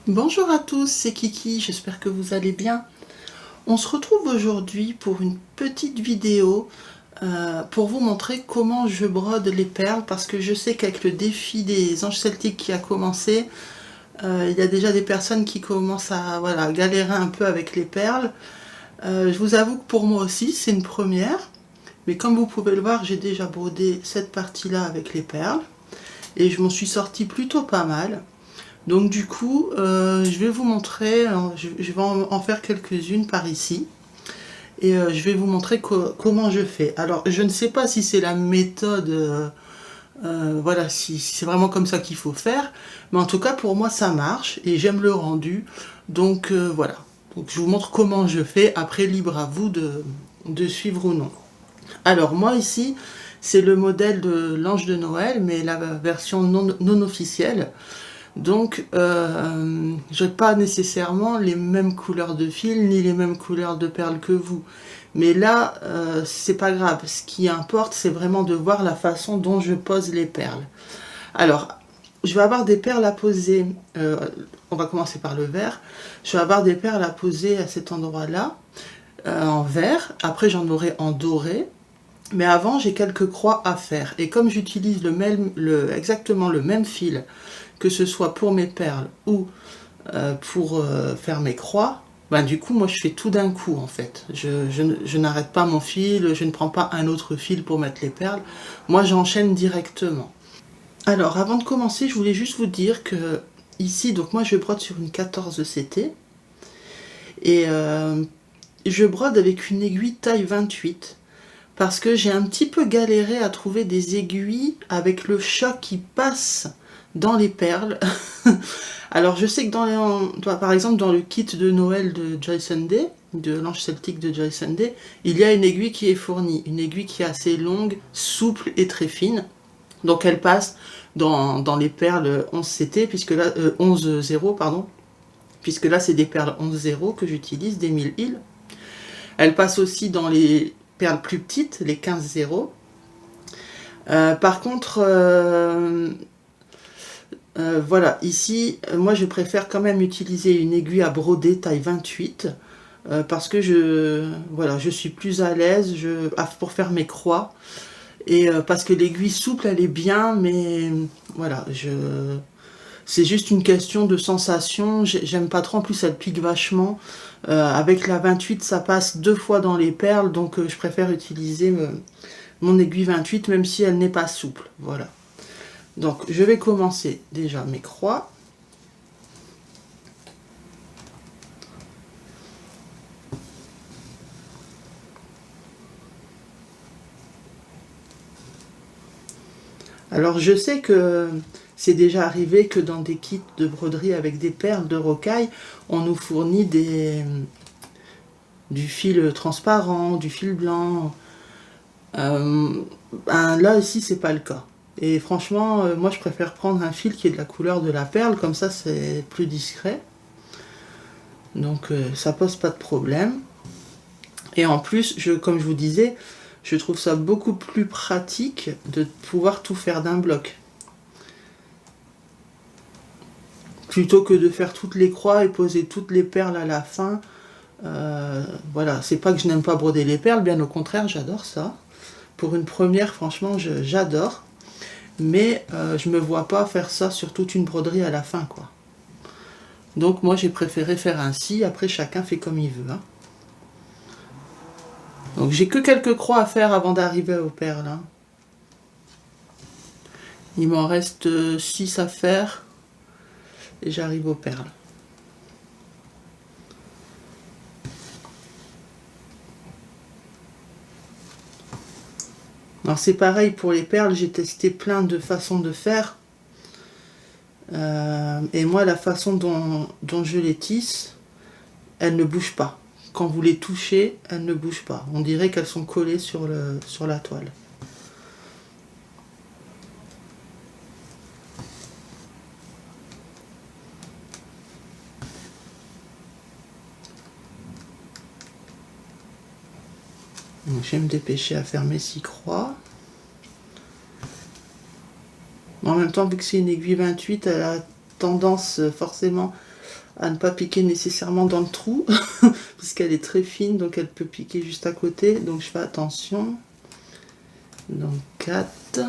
Bonjour à tous, c'est Kiki, j'espère que vous allez bien. On se retrouve aujourd'hui pour une petite vidéo pour vous montrer comment je brode les perles, parce que je sais qu'avec le défi des anges celtiques qui a commencé, il y a déjà des personnes qui commencent à galérer un peu avec les perles. Je vous avoue que pour moi aussi c'est une première, mais comme vous pouvez le voir, j'ai déjà brodé cette partie-là avec les perles et je m'en suis sortie plutôt pas mal. Donc du coup, je vais vous montrer, je vais en faire quelques-unes par ici. Et je vais vous montrer comment je fais. Alors, je ne sais pas si c'est la méthode, voilà, si c'est vraiment comme ça qu'il faut faire. Mais en tout cas, pour moi, ça marche et j'aime le rendu. Donc voilà. Donc je vous montre comment je fais. Après, libre à vous de suivre ou non. Alors moi ici, c'est le modèle de l'ange de Noël, mais la version non officielle. Donc, je n'ai pas nécessairement les mêmes couleurs de fil, ni les mêmes couleurs de perles que vous. Mais là, c'est pas grave. Ce qui importe, c'est vraiment de voir la façon dont je pose les perles. Alors, je vais avoir des perles à poser. On va commencer par le vert. Je vais avoir des perles à poser à cet endroit-là, en vert. Après, j'en aurai en doré. Mais avant, j'ai quelques croix à faire. Et comme j'utilise exactement le même fil, que ce soit pour mes perles ou pour faire mes croix, ben, du coup, moi, je fais tout d'un coup, en fait. Je n'arrête pas mon fil, je ne prends pas un autre fil pour mettre les perles. Moi, j'enchaîne directement. Alors, avant de commencer, je voulais juste vous dire que ici, donc moi, je brode sur une 14 CT. Et je brode avec une aiguille taille 28. Parce que j'ai un petit peu galéré à trouver des aiguilles avec le choc qui passe dans les perles. Alors je sais que par exemple dans le kit de Noël de Joy Sunday, de l'ange celtique de Joy Sunday, il y a une aiguille qui est fournie, une aiguille qui est assez longue, souple et très fine. Donc elle passe dans les perles 11 CT, puisque là, 11 0, pardon, puisque là c'est des perles 11 0 que j'utilise, des 1000 îles. Elle passe aussi dans les perles plus petites, les 15 0. Par contre, voilà, ici, moi je préfère quand même utiliser une aiguille à broder taille 28 parce que je suis plus à l'aise pour faire mes croix et parce que l'aiguille souple elle est bien, mais voilà, c'est juste une question de sensation. J'aime pas trop, en plus elle pique vachement. Avec la 28 ça passe 2 fois dans les perles, donc je préfère utiliser mon aiguille 28 même si elle n'est pas souple. Voilà. Donc je vais commencer déjà mes croix. Alors je sais que c'est déjà arrivé que dans des kits de broderie avec des perles de rocaille, on nous fournit du fil transparent, du fil blanc. Là ici c'est pas le cas. Et franchement, moi je préfère prendre un fil qui est de la couleur de la perle, comme ça c'est plus discret. Donc ça pose pas de problème. Et en plus, comme je vous disais, je trouve ça beaucoup plus pratique de pouvoir tout faire d'un bloc. Plutôt que de faire toutes les croix et poser toutes les perles à la fin. Voilà, c'est pas que je n'aime pas broder les perles, bien au contraire, j'adore ça. Pour une première, franchement, j'adore. Mais je me vois pas faire ça sur toute une broderie à la fin, quoi. Donc moi, j'ai préféré faire ainsi. Après, chacun fait comme il veut. Hein. Donc j'ai que quelques croix à faire avant d'arriver aux perles. Hein. Il m'en reste 6 à faire. Et j'arrive aux perles. Alors c'est pareil pour les perles, j'ai testé plein de façons de faire. Et moi, la façon dont je les tisse, elles ne bougent pas. Quand vous les touchez, elles ne bougent pas. On dirait qu'elles sont collées sur la toile. Donc, je vais me dépêcher à faire mes 6 croix. En même temps, vu que c'est une aiguille 28, elle a tendance forcément à ne pas piquer nécessairement dans le trou, puisqu'elle est très fine, donc elle peut piquer juste à côté, donc je fais attention. Donc 4.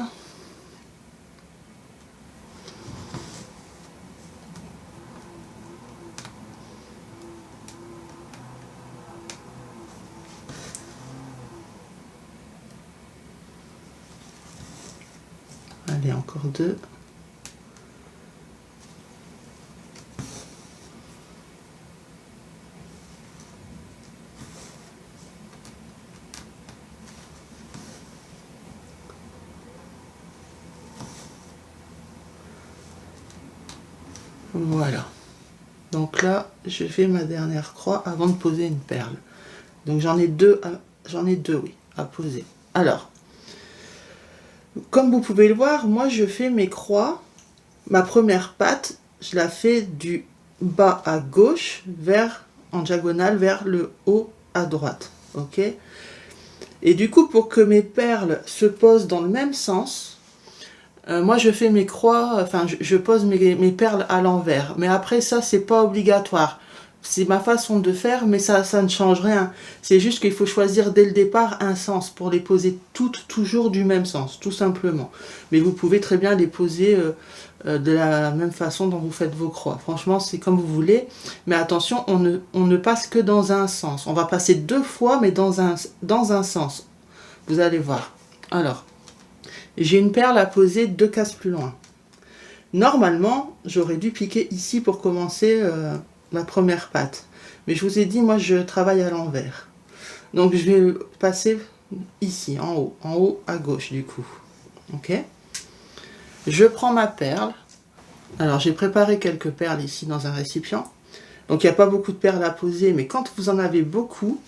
Allez, encore 2. Voilà. Donc là, je fais ma dernière croix avant de poser une perle. Donc j'en ai deux, oui, à poser. Alors, comme vous pouvez le voir, moi je fais mes croix. Ma première patte, je la fais du bas à gauche en diagonale vers le haut à droite. Ok? Et du coup, pour que mes perles se posent dans le même sens, moi je fais mes croix, enfin je pose mes perles à l'envers. Mais après ça, c'est pas obligatoire. C'est ma façon de faire, mais ça ne change rien. C'est juste qu'il faut choisir dès le départ un sens pour les poser toutes toujours du même sens, tout simplement. Mais vous pouvez très bien les poser de la même façon dont vous faites vos croix. Franchement, c'est comme vous voulez. Mais attention, on ne passe que dans un sens. On va passer 2 fois, mais dans un sens. Vous allez voir. Alors, j'ai une perle à poser 2 cases plus loin. Normalement, j'aurais dû piquer ici pour commencer ma première patte. Mais je vous ai dit, moi je travaille à l'envers. Donc je vais passer ici, en haut à gauche du coup. Ok? Je prends ma perle. Alors j'ai préparé quelques perles ici dans un récipient. Donc il n'y a pas beaucoup de perles à poser, mais quand vous en avez beaucoup,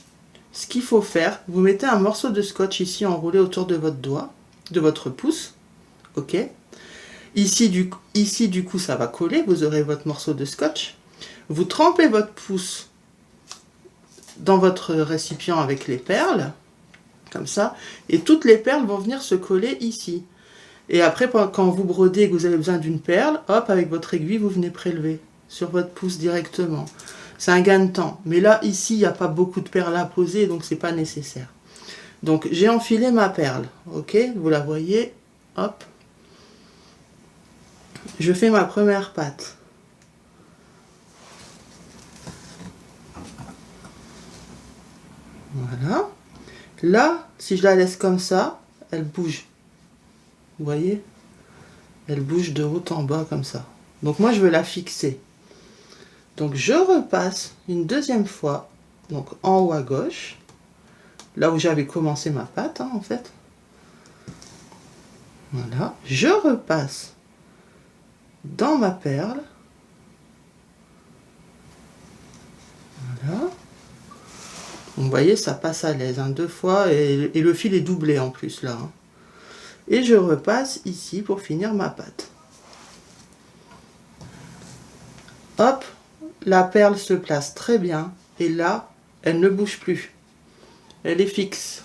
ce qu'il faut faire, vous mettez un morceau de scotch ici enroulé autour de votre doigt, de votre pouce. Ok? Ici du coup, ça va coller, vous aurez votre morceau de scotch. Vous trempez votre pouce dans votre récipient avec les perles, comme ça, et toutes les perles vont venir se coller ici. Et après, quand vous brodez et que vous avez besoin d'une perle, hop, avec votre aiguille, vous venez prélever sur votre pouce directement. C'est un gain de temps. Mais là, ici, il n'y a pas beaucoup de perles à poser, donc c'est pas nécessaire. Donc, j'ai enfilé ma perle, ok? Vous la voyez, hop. Je fais ma première patte. Voilà. Là, si je la laisse comme ça, elle bouge. Vous voyez? Elle bouge de haut en bas comme ça. Donc moi, je veux la fixer. Donc je repasse une deuxième fois, donc en haut à gauche, là où j'avais commencé ma patte, hein, en fait. Voilà. Je repasse dans ma perle. Voilà. Vous voyez, ça passe à l'aise, hein, 2 fois, et le fil est doublé en plus, là. Hein. Et je repasse ici pour finir ma patte. Hop, la perle se place très bien, et là, elle ne bouge plus. Elle est fixe.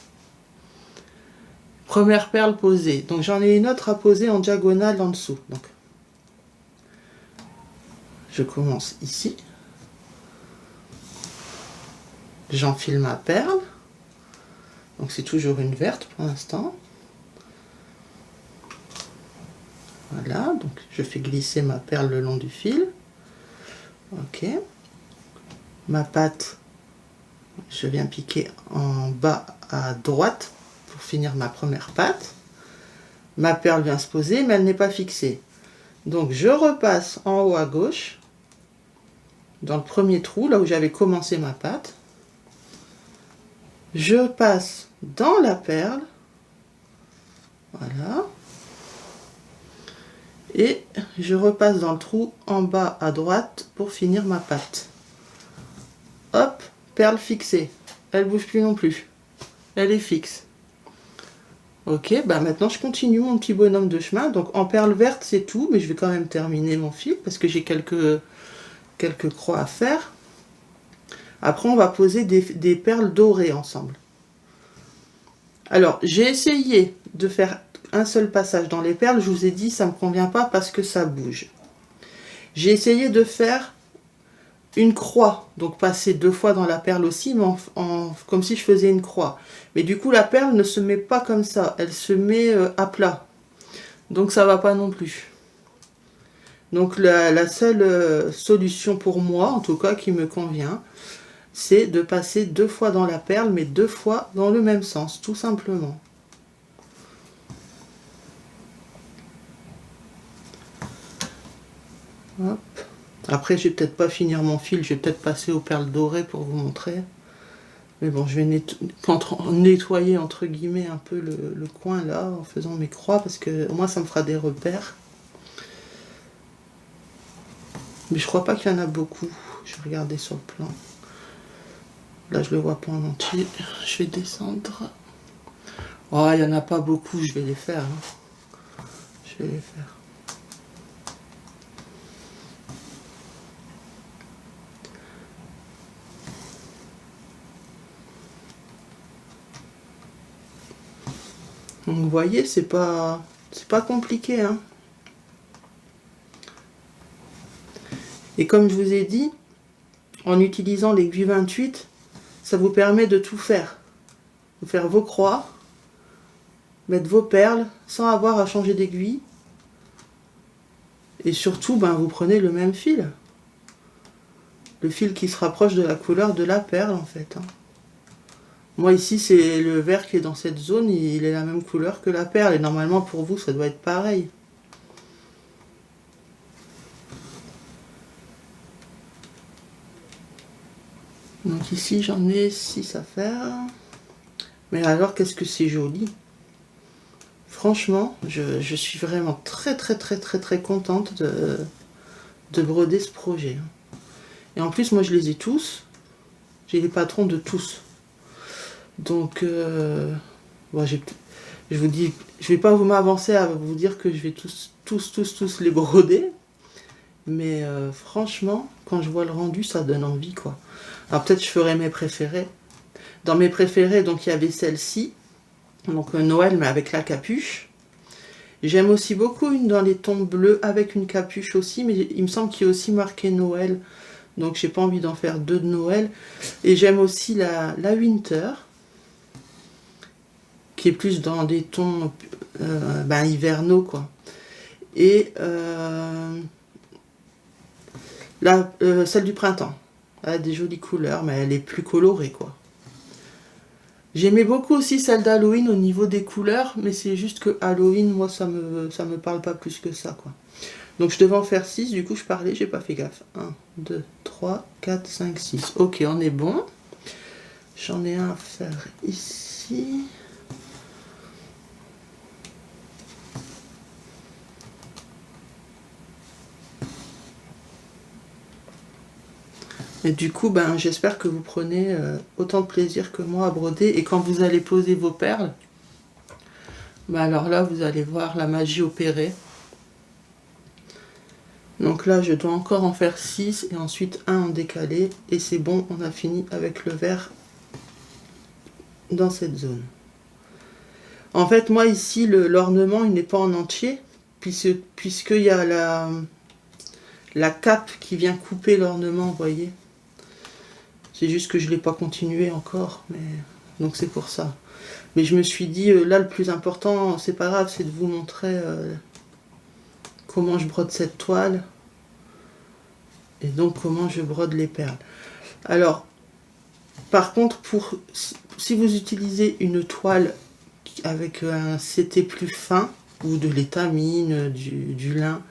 Première perle posée. Donc j'en ai une autre à poser en diagonale en dessous. Donc, je commence ici. J'enfile ma perle. Donc c'est toujours une verte pour l'instant. Voilà, donc je fais glisser ma perle le long du fil. Ok. Ma patte, je viens piquer en bas à droite pour finir ma première patte. Ma perle vient se poser, mais elle n'est pas fixée. Donc je repasse en haut à gauche, dans le premier trou, là où j'avais commencé ma patte. Je passe dans la perle. Voilà. Et je repasse dans le trou en bas à droite pour finir ma patte. Hop, perle fixée. Elle bouge plus non plus. Elle est fixe. Ok, bah maintenant je continue mon petit bonhomme de chemin. Donc en perle verte c'est tout, mais je vais quand même terminer mon fil parce que j'ai quelques croix à faire. Après on va poser des perles dorées ensemble. Alors j'ai essayé de faire un seul passage dans les perles, je vous ai dit ça ne me convient pas parce que ça bouge. J'ai essayé de faire une croix, donc passer 2 fois dans la perle aussi, mais comme si je faisais une croix. Mais du coup, la perle ne se met pas comme ça, elle se met à plat. Donc ça va pas non plus. Donc la seule solution pour moi, en tout cas qui me convient, c'est de passer 2 fois dans la perle, mais 2 fois dans le même sens, tout simplement. Hop. Après, je vais peut-être pas finir mon fil, je vais peut-être passer aux perles dorées pour vous montrer. Mais bon, je vais nettoyer entre guillemets un peu le coin là, en faisant mes croix, parce que au moins ça me fera des repères. Mais je crois pas qu'il y en a beaucoup. Je vais regarder sur le plan. Là, je le vois pas en entier. Je vais descendre. Oh, il y en a pas beaucoup, je vais les faire. Hein. Je vais les faire. Donc, vous voyez, c'est pas compliqué, hein. Et comme je vous ai dit, en utilisant l'aiguille 28, ça vous permet de tout faire. De faire vos croix, mettre vos perles, sans avoir à changer d'aiguille. Et surtout, ben, vous prenez le même fil. Le fil qui se rapproche de la couleur de la perle, en fait. Hein. Moi, ici, c'est le vert qui est dans cette zone, il est la même couleur que la perle. Et normalement, pour vous, ça doit être pareil. Donc ici, j'en ai 6 à faire. Mais alors, qu'est-ce que c'est joli. Franchement, je suis vraiment très contente de broder ce projet. Et en plus, moi, je les ai tous. J'ai les patrons de tous. Donc, bon, je vous dis, je vais pas m'avancer à vous dire que je vais tous les broder. Mais franchement, quand je vois le rendu, ça donne envie, quoi. Alors peut-être je ferai mes préférés. Dans mes préférés, donc il y avait celle-ci. Donc Noël, mais avec la capuche. J'aime aussi beaucoup une dans les tons bleus avec une capuche aussi, mais il me semble qu'il y a aussi marqué Noël. Donc j'ai pas envie d'en faire 2 de Noël. Et j'aime aussi la Winter, qui est plus dans des tons hivernaux, quoi. Et celle du printemps. Elle a des jolies couleurs, mais elle est plus colorée, quoi. J'aimais beaucoup aussi celle d'Halloween au niveau des couleurs, mais c'est juste que Halloween, moi, ça me parle pas plus que ça, quoi. Donc je devais en faire 6, du coup je parlais, j'ai pas fait gaffe. 1, 2, 3, 4, 5, 6. Ok, on est bon. J'en ai un à faire ici. Et du coup, ben, j'espère que vous prenez autant de plaisir que moi à broder. Et quand vous allez poser vos perles, ben alors là, vous allez voir la magie opérer. Donc là, je dois encore en faire 6 et ensuite un en décalé. Et c'est bon, on a fini avec le vert dans cette zone. En fait, moi ici, l'ornement, il n'est pas en entier, puisqu'il y a la cape qui vient couper l'ornement, vous voyez. C'est juste que je ne l'ai pas continué encore, mais donc c'est pour ça. Mais je me suis dit, là, le plus important, c'est pas grave, c'est de vous montrer comment je brode cette toile. Et donc, comment je brode les perles. Alors, par contre, si vous utilisez une toile avec un CT plus fin, ou de l'étamine, du lin,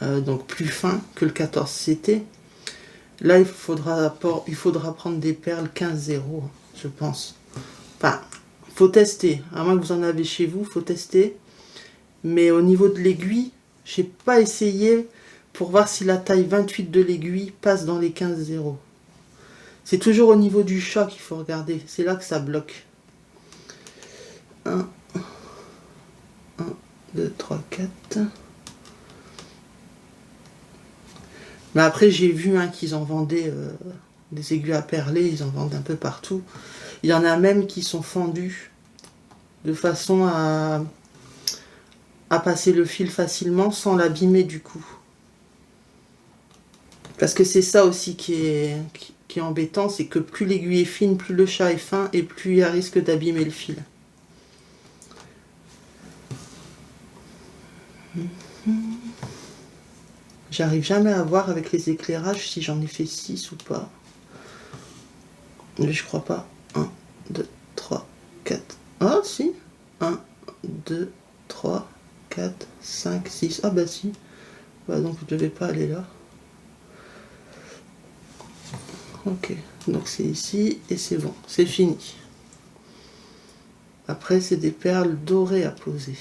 donc plus fin que le 14 CT, là, il faudra prendre des perles 15-0, je pense. Enfin, faut tester. À moins que vous en avez chez vous, faut tester. Mais au niveau de l'aiguille, j'ai pas essayé pour voir si la taille 28 de l'aiguille passe dans les 15-0. C'est toujours au niveau du chat qu'il faut regarder. C'est là que ça bloque. 1, 2, 3, 4. Mais après, j'ai vu qu'ils en vendaient des aiguilles à perler. Ils en vendent un peu partout. Il y en a même qui sont fendus de façon à passer le fil facilement sans l'abîmer du coup. Parce que c'est ça aussi qui est embêtant, c'est que plus l'aiguille est fine, plus le chat est fin et plus il y a risque d'abîmer le fil. J'arrive jamais à voir avec les éclairages si j'en ai fait 6 ou pas. Mais je crois pas. 1, 2, 3, 4. Ah si. 1, 2, 3, 4, 5, 6. Ah bah si. Bah donc je devais pas aller là. Ok. Donc c'est ici et c'est bon. C'est fini. Après c'est des perles dorées à poser.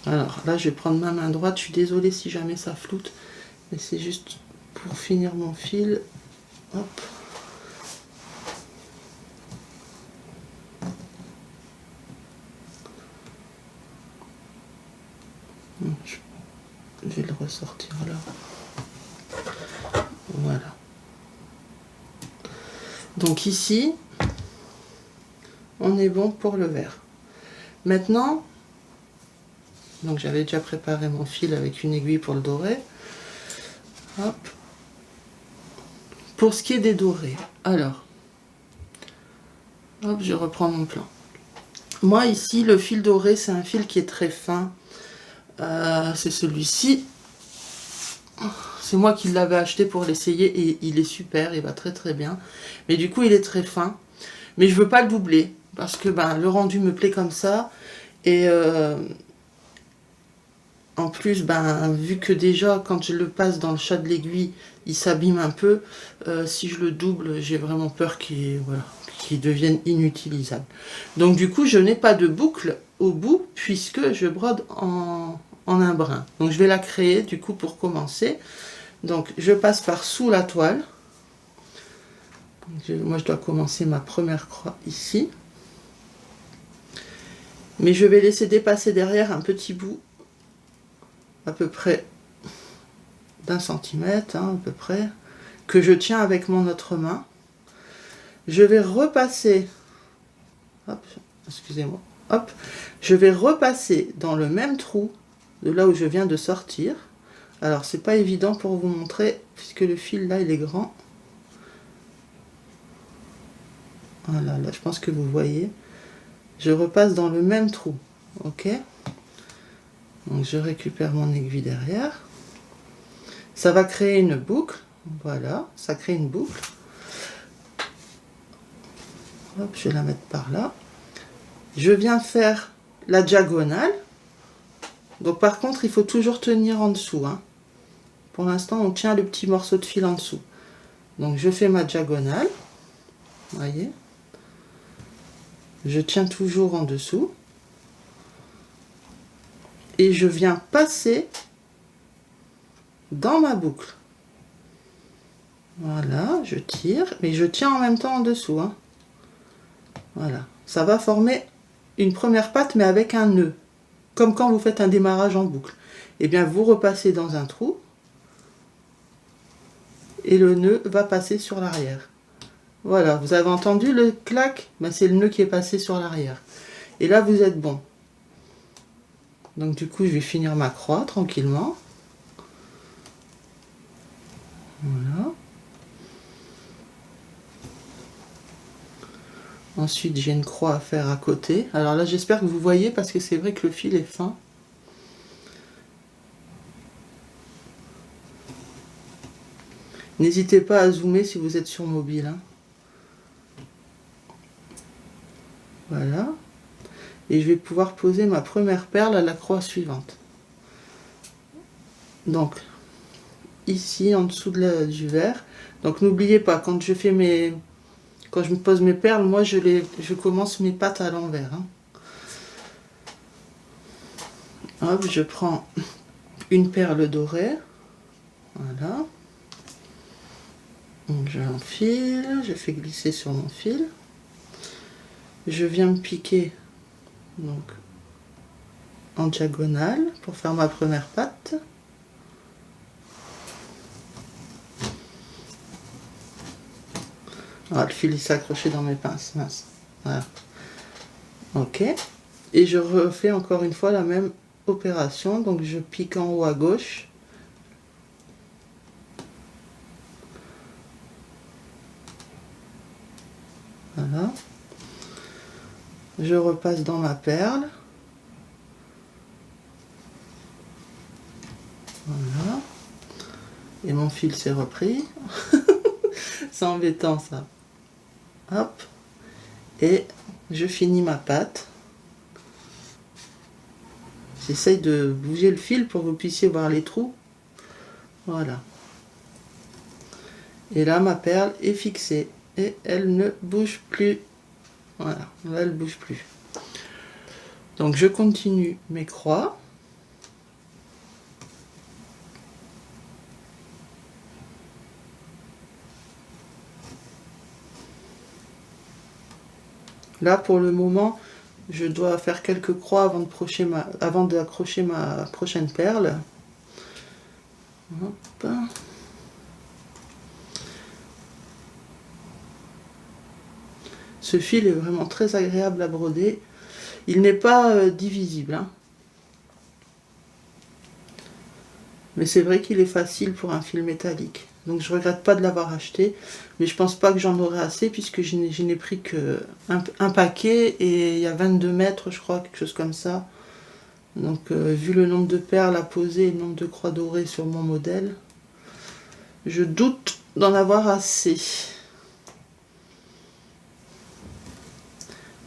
Alors là, je vais prendre ma main droite. Je suis désolée si jamais ça floute, mais c'est juste pour finir mon fil. Hop. Je vais le ressortir là. Voilà. Donc ici, on est bon pour le vert. Maintenant, donc j'avais déjà préparé mon fil avec une aiguille pour le doré. Hop. Pour ce qui est des dorés, alors, hop, je reprends mon plan. Moi ici, le fil doré, c'est un fil qui est très fin. C'est celui-ci. C'est moi qui l'avais acheté pour l'essayer et il est super, il va très très bien. Mais du coup, il est très fin. Mais je veux pas le doubler parce que le rendu me plaît comme ça. Et en plus, vu que déjà, quand je le passe dans le chat de l'aiguille, il s'abîme un peu, si je le double, j'ai vraiment peur qu'il devienne inutilisable. Donc du coup, je n'ai pas de boucle au bout, puisque je brode en un brin. Donc je vais la créer, du coup, pour commencer. Donc je passe par sous la toile. Moi, je dois commencer ma première croix ici. Mais je vais laisser dépasser derrière un petit bout, à peu près d'1 centimètre, à peu près, que je tiens avec mon autre main. Je vais repasser, hop, excusez-moi, hop, je vais repasser dans le même trou de là où je viens de sortir. Alors c'est pas évident pour vous montrer puisque le fil là il est grand. Voilà, là je pense que vous voyez. Je repasse dans le même trou, ok. Donc je récupère mon aiguille derrière. Ça va créer une boucle. Voilà, ça crée une boucle. Hop, je vais la mettre par là. Je viens faire la diagonale. Donc par contre, il faut toujours tenir en dessous. Hein. Pour l'instant, on tient le petit morceau de fil en dessous. Donc je fais ma diagonale. Vous voyez. Je tiens toujours en dessous. Et je viens passer dans ma boucle. Voilà, je tire, mais je tiens en même temps en dessous. Hein. Voilà, ça va former une première patte, mais avec un nœud. Comme quand vous faites un démarrage en boucle. Et bien, vous repassez dans un trou. Et le nœud va passer sur l'arrière. Voilà, vous avez entendu le clac? C'est le nœud qui est passé sur l'arrière. Et là, vous êtes bon. Donc du coup, je vais finir ma croix tranquillement. Voilà. Ensuite, j'ai une croix à faire à côté. Alors là, j'espère que vous voyez parce que c'est vrai que le fil est fin. N'hésitez pas à zoomer si vous êtes sur mobile. Hein. Voilà. Et je vais pouvoir poser ma première perle à la croix suivante. Donc, ici, en dessous du verre. Donc, n'oubliez pas, quand je me pose mes perles, moi, je commence mes pattes à l'envers. Hein. Hop, je prends une perle dorée. Voilà. Donc, je l'enfile, je fais glisser sur mon fil. Je viens me piquer donc en diagonale pour faire ma première patte. Ah, le fil s'est accroché dans mes pinces, mince. Voilà. Ok. Et je refais encore une fois la même opération. Donc je pique en haut à gauche. Voilà. Je repasse dans ma perle. Voilà. Et mon fil s'est repris. C'est embêtant ça. Hop. Et je finis ma pâte. J'essaye de bouger le fil pour que vous puissiez voir les trous. Voilà. Et là, ma perle est fixée. Et elle ne bouge plus. Voilà. Là, elle ne bouge plus. Donc, je continue mes croix. Là, pour le moment, je dois faire quelques croix avant d'accrocher ma prochaine perle. Hop. Ce fil est vraiment très agréable à broder. Il n'est pas divisible, hein. Mais c'est vrai qu'il est facile pour un fil métallique. Donc je regrette pas de l'avoir acheté, mais je pense pas que j'en aurai assez puisque je n'ai pris que un paquet et il y a 22 mètres, je crois, quelque chose comme ça. Donc vu le nombre de perles à poser et le nombre de croix dorées sur mon modèle, je doute d'en avoir assez.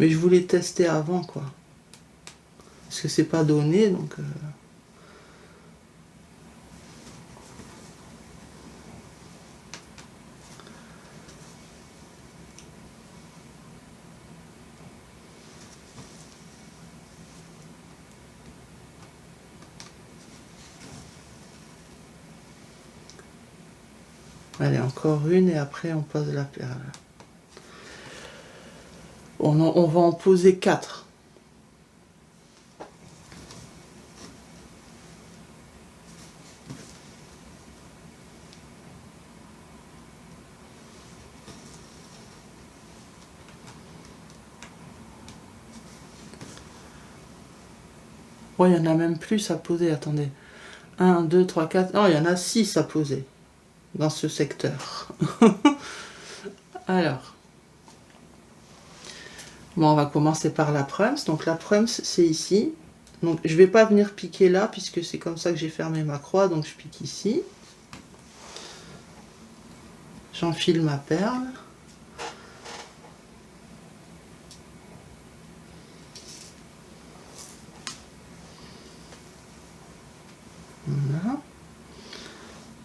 Mais je voulais tester avant, quoi. Parce que c'est pas donné, donc... Allez, encore une et après on pose la perle. On va en poser 4. Oh, il y en a même plus à poser, attendez. 1, 2, 3, 4... Non, il y en a 6 à poser dans ce secteur. Alors, bon, on va commencer par la prumps. Donc la prumps, c'est ici. Donc je vais pas venir piquer là, puisque c'est comme ça que j'ai fermé ma croix, donc je pique ici. J'enfile ma perle. Voilà.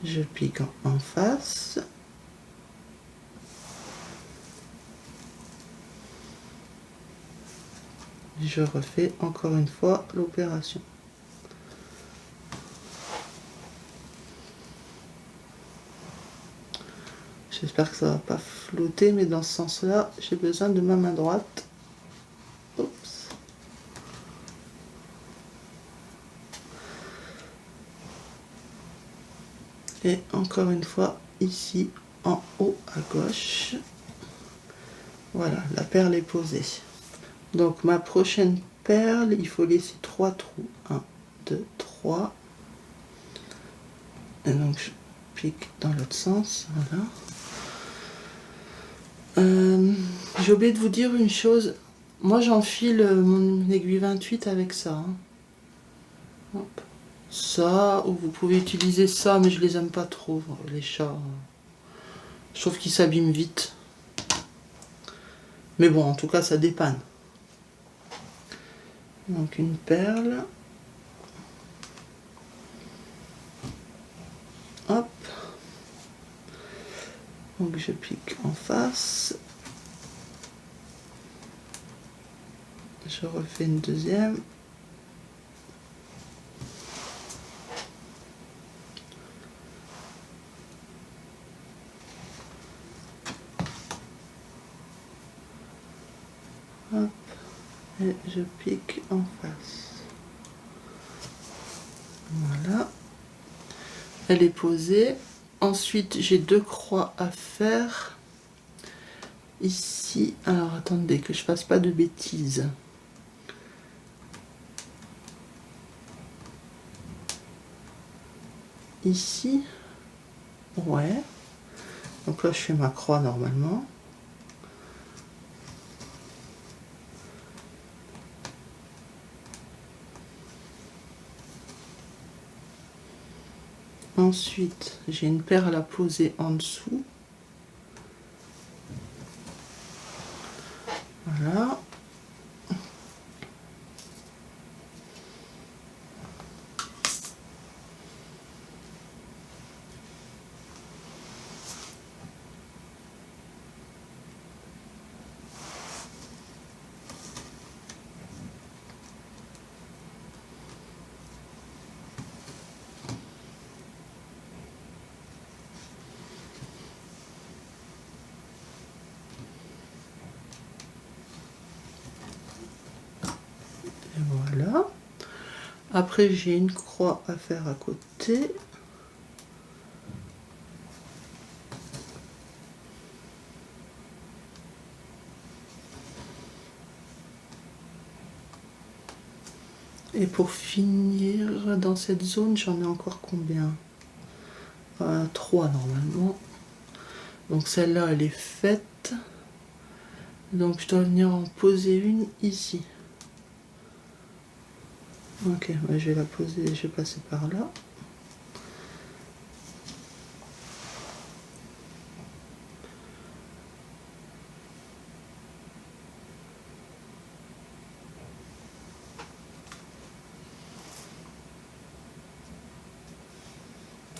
Je pique en face. Je refais encore une fois l'opération. J'espère que ça va pas flotter, mais dans ce sens-là, j'ai besoin de ma main droite. Oups. Et encore une fois, ici, en haut à gauche. Voilà, la perle est posée. Donc ma prochaine perle, il faut laisser 3 trous. 1, 2, 3. Et donc je pique dans l'autre sens. Voilà. J'ai oublié de vous dire une chose. Moi j'enfile mon aiguille 28 avec ça. Hein. Hop. Ça, ou vous pouvez utiliser ça, mais je les aime pas trop, les chats. Je trouve qu'ils s'abîment vite. Mais bon, en tout cas, ça dépanne. Donc une perle. Hop. Donc je pique en face. Je refais une deuxième. Hop. Et je pique en face. Voilà. Elle est posée. Ensuite, j'ai 2 croix à faire. Ici, alors attendez que je fasse pas de bêtises. Ici, ouais. Donc là, je fais ma croix normalement. Ensuite, j'ai une perle à poser en dessous. Voilà. Et voilà. Après, j'ai une croix à faire à côté. Et pour finir, dans cette zone, j'en ai encore combien? 3 normalement. Donc celle-là, elle est faite. Donc je dois venir en poser une ici. Ok, bah, je vais la poser, je vais passer par là.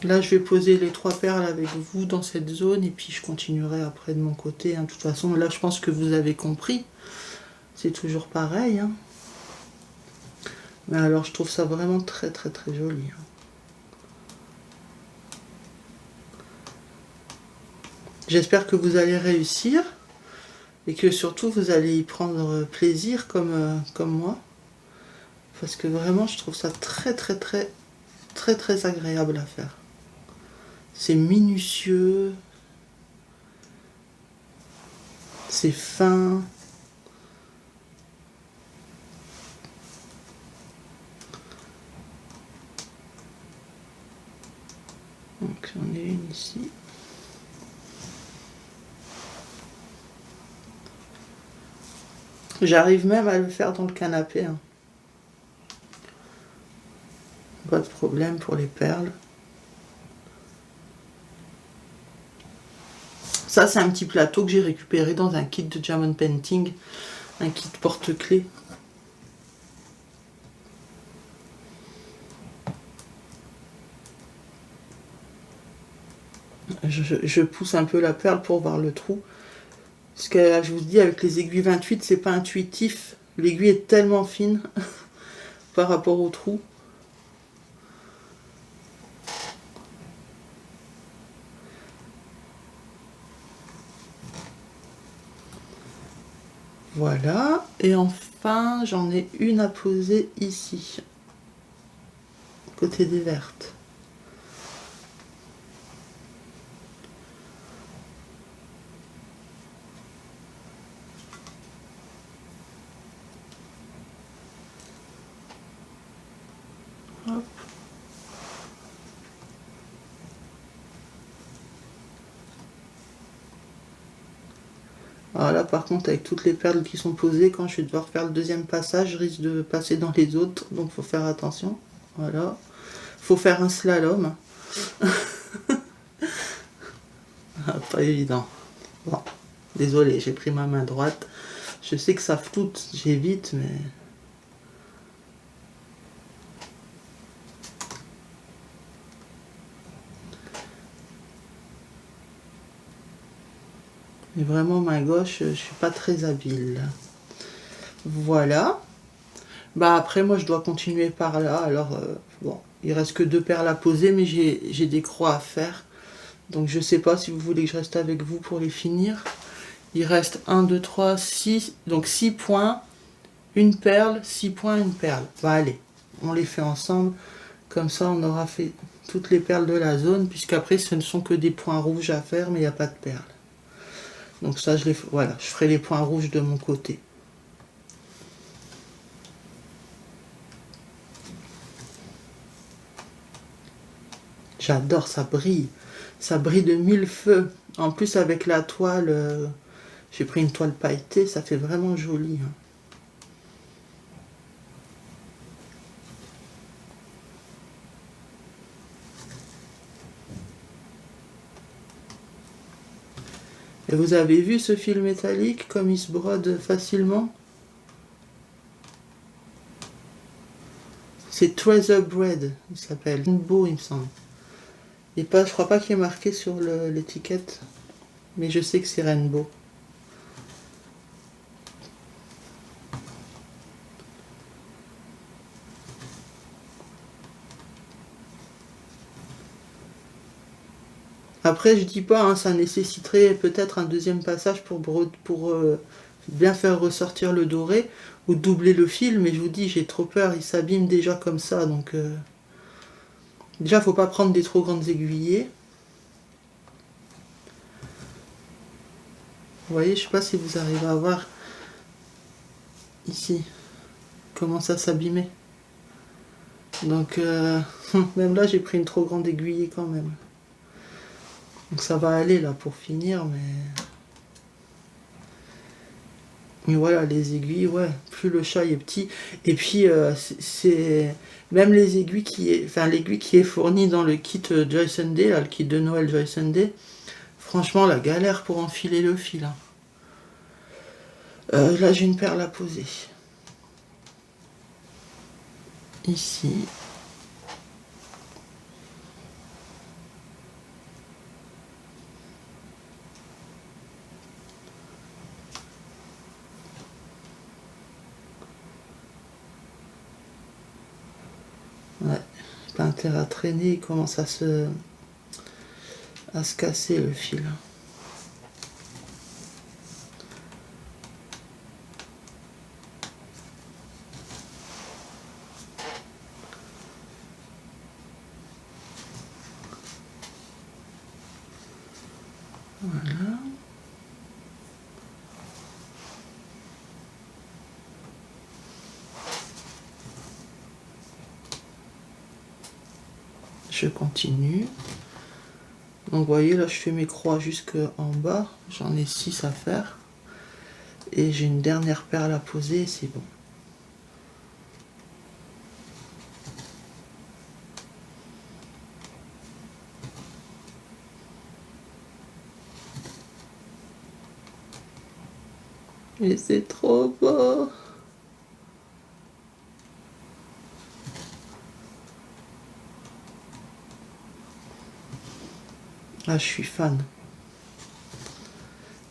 Là, je vais poser les 3 perles avec vous dans cette zone et puis je continuerai après de mon côté. Hein. De toute façon, là, je pense que vous avez compris. C'est toujours pareil. Hein. Mais alors, je trouve ça vraiment très très très joli. Hein. J'espère que vous allez réussir et que surtout vous allez y prendre plaisir comme moi. Parce que vraiment, je trouve ça très très très très très agréable à faire. C'est minutieux, c'est fin. Donc j'en ai une ici. J'arrive même à le faire dans le canapé. Hein. Pas de problème pour les perles. Ça, c'est un petit plateau que j'ai récupéré dans un kit de Diamond Painting. Un kit porte-clés. Je pousse un peu la perle pour voir le trou. Parce que je vous dis, avec les aiguilles 28, c'est pas intuitif. L'aiguille est tellement fine par rapport au trou. Voilà. Et enfin, j'en ai une à poser ici. Côté des vertes. Hop. Alors là, par contre, avec toutes les perles qui sont posées, quand je vais devoir faire le deuxième passage, je risque de passer dans les autres, donc faut faire attention. Voilà. Faut faire un slalom. Pas évident. Bon, désolé, j'ai pris ma main droite. Je sais que ça floute, j'évite, mais... Mais vraiment, main gauche, je suis pas très habile. Voilà. Bah après, moi, je dois continuer par là. Alors, bon, il reste que 2 perles à poser, mais j'ai des croix à faire. Donc, je sais pas si vous voulez que je reste avec vous pour les finir. Il reste 1, 2, 3, 6. Donc, 6 points, une perle, 6 points, une perle. Bah allez, on les fait ensemble. Comme ça, on aura fait toutes les perles de la zone, puisqu'après, ce ne sont que des points rouges à faire, mais il n'y a pas de perles. Donc ça, voilà, je ferai les points rouges de mon côté. J'adore, ça brille. Ça brille de mille feux. En plus, avec la toile, j'ai pris une toile pailletée, ça fait vraiment joli. Hein. Et vous avez vu ce fil métallique, comme il se brode facilement? C'est Treasure Bread, il s'appelle. Beau, il me semble. Et pas, je crois pas qu'il est marqué sur l'étiquette, mais je sais que c'est Rainbow. Après, je dis pas, hein, ça nécessiterait peut-être un deuxième passage pour bien faire ressortir le doré ou doubler le fil, mais je vous dis, j'ai trop peur, il s'abîme déjà comme ça, donc déjà, faut pas prendre des trop grandes aiguillées. Vous voyez, je sais pas si vous arrivez à voir ici comment ça s'abîmait. Donc même là, j'ai pris une trop grande aiguillée quand même. Donc ça va aller là pour finir, mais voilà, les aiguilles, ouais, plus le chat est petit. Et puis c'est même les aiguilles l'aiguille qui est fournie dans le kit Joy Sunday, là, le kit de Noël Joy Sunday, franchement la galère pour enfiler le fil. Hein. Là j'ai une perle à poser. Ici. Ouais, pas intérêt à traîner, il commence à se casser le fil. Voilà. Je continue. Donc vous voyez, là je fais mes croix jusqu'en bas. J'en ai 6 à faire. Et j'ai une dernière perle à poser, c'est bon. Et c'est trop beau. Ah, je suis fan.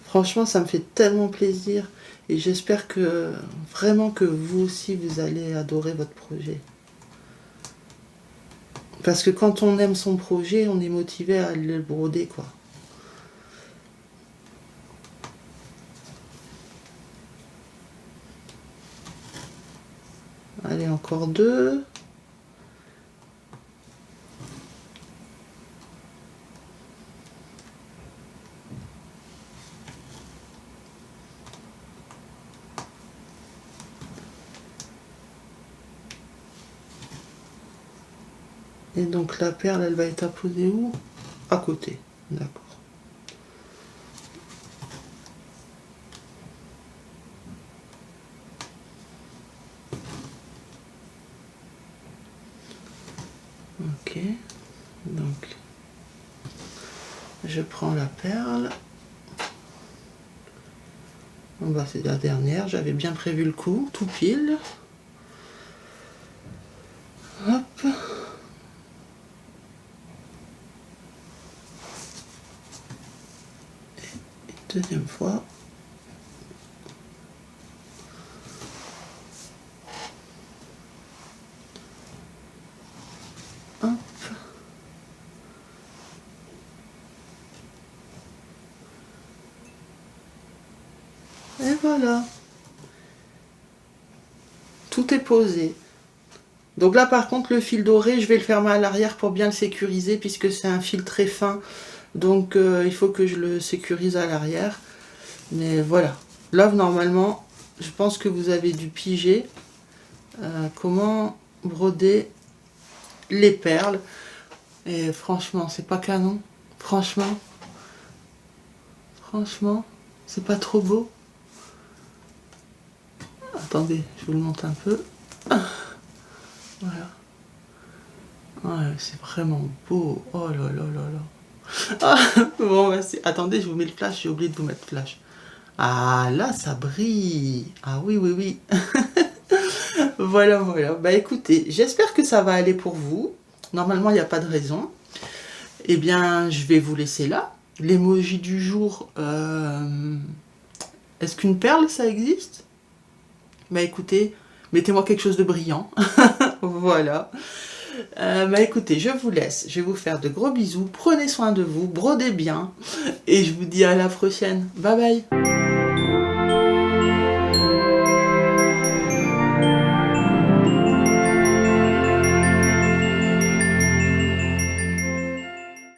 Franchement, ça me fait tellement plaisir. Et j'espère que vraiment que vous aussi, vous allez adorer votre projet. Parce que quand on aime son projet, on est motivé à le broder, quoi. Allez, encore 2. Et donc la perle, elle va être apposée où? À côté. D'accord. Ok. Donc, je prends la perle. Bon bah c'est la dernière, j'avais bien prévu le coup, tout pile. Hop. Et deuxième fois. Hop. Et voilà. Tout est posé. Donc là par contre le fil doré, je vais le fermer à l'arrière pour bien le sécuriser puisque c'est un fil très fin. Donc il faut que je le sécurise à l'arrière. Mais voilà. Là, normalement, je pense que vous avez dû piger comment broder les perles. Et franchement, c'est pas canon. Franchement, c'est pas trop beau. Attendez, je vous le montre un peu. Voilà. Ouais, c'est vraiment beau. Oh là là là là. Ah, bon, bah, attendez, je vous mets le flash. J'ai oublié de vous mettre le flash. Ah, là, ça brille. Ah oui, oui, oui. Voilà, voilà. Bah écoutez, j'espère que ça va aller pour vous. Normalement, il n'y a pas de raison. Eh bien, je vais vous laisser là. L'emoji du jour, est-ce qu'une perle, ça existe? Bah écoutez, mettez-moi quelque chose de brillant. Voilà. Bah écoutez, je vous laisse. Je vais vous faire de gros bisous. Prenez soin de vous, brodez bien. Et je vous dis à la prochaine. Bye bye.